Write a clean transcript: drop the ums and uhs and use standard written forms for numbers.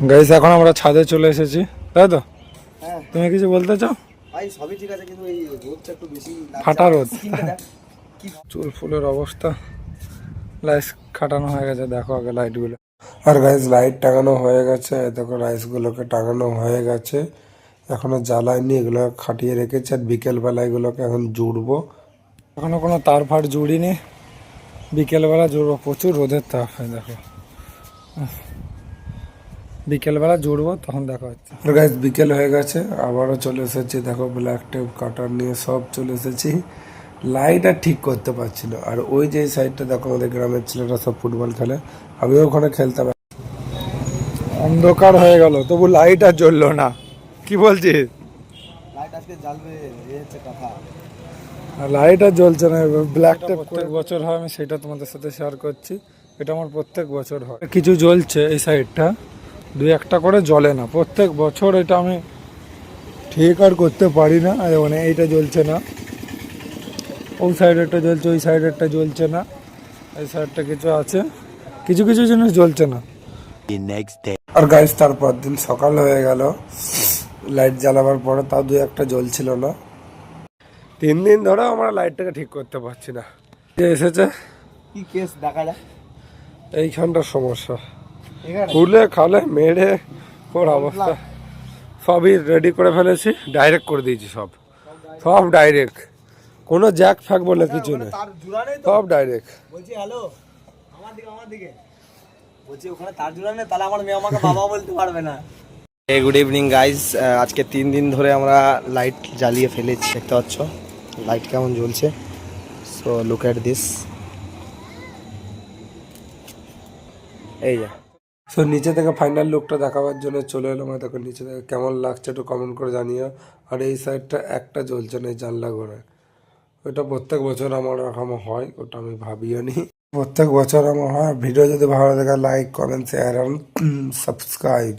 Guys এখন আমরা ছাদে চলে এসেছি, তাই তো? হ্যাঁ তুমি কিছু বলতে চাও? ভাই সবই ঠিক আছে, কিন্তু এই রোদটা একটু বেশি লাগছে। ফাটা রোদ। স্কিনটা দেখ কি চুল ফুলের অবস্থা। লাইট খাটানো হয়ে গেছে, দেখো আগে লাইটগুলো। আর গাইস লাইট টাঙানো হয়ে গেছে, দেখো রাইসগুলোকে টাঙানো হয়ে গেছে, এখনো জ্বালায়নি, এগুলো খাটিয়ে রেখেছে। আর বিকেলবেলা এগুলোকে এখন জুড়বো। এখনো কোনো তার ফাট জুড়িনি, বিকেলবেলা জুড়বো। প্রচুর রোদের তাপ, দেখো বিকেলবেলা জুড়বো, তখন দেখা হচ্ছে। গাইস বিকেল হয়ে গেছে, আবারও চলে এসেছি, দেখো ব্ল্যাক টেপ কাটার নিয়ে সব চলে এসেছি। লাইট আর ঠিক করতে পারছি না। আর ওই যে সাইডটা দেখো, আমাদের গ্রামের ছেলেরা সব ফুটবল খেলে, আমিও ওখানে খেলতাম। অন্ধকার হয়ে গেল, তবু লাইট আর জ্বললো না। কি বলছিস? লাইট আজকে জ্বালবে, এই হচ্ছে কথা। লাইট আর জ্বলছে না। ব্ল্যাক টেপ প্রত্যেক বছর হয়, আমি সেটা তোমাদের সাথে শেয়ার করছি। এটা আমার প্রত্যেক বছর হয়। কিছু জ্বলছে এই সাইডটা, দুই একটা করে জ্বলে না প্রত্যেক বছর। এটা আমি ঠিক আর করতে পারি না। মানে এইটা জ্বলছে না, ওই সাইডেরটা জ্বলছে, ওই সাইডেরটা জ্বলছে না, এই সাইডটা কিছু আছে, কিছু কিছু জিনিস জ্বলছে না। আর গাইস তারপর দিন সকাল হয়ে গেল, লাইট জ্বালাবার পরে তাও দুই একটা জ্বলছিল না। 3 দিন ধরে আমরা লাইটটাকে ঠিক করতে পারছি না। যে এসেছে কি কেস দেখা যায় এইখানটার সমস্যা, এখানে খুলে খালে মেরে ওর অবস্থা। সবই রেডি করে ফেলেছি, ডাইরেক্ট করে দিয়েছি সব, সব ডাইরেক্ট, কোনো জ্যাক ফ্যাক বলে কিছু নেই, তার জোড়া নেই তো? সব ডাইরেক্ট। বলছি হ্যালো, আমার দিকে বলছি ওখানে তার জোড়া নেই, তাহলে আমার মেয়ে আমাকে বাবা বলতে পারবে না। গুড ইভিনিং গাইজ, আজকে 3 দিন ধরে আমরা লাইট জ্বালিয়ে ফেলেছি, দেখতে পাচ্ছ লাইট কেমন জ্বলছে। সো লুক এট দিস, এই যা। সো নিচে থেকে ফাইনাল লুকটা দেখাবার জন্য চলে এলাম। দেখো নিচে থেকে কেমন লাগছে একটু কমেন্ট করে জানিও। আর এই সাইডটা একটা জ্বলছে না, এই জানলা ঘরে, ওইটা প্রত্যেক বছর আমার এরকম হয়, ওটা আমি ভাবিও নি। প্রত্যেক বছর আমার হয়। ভিডিও যদি ভালো লাগে লাইক কমেন্ট শেয়ার এবং সাবস্ক্রাইব।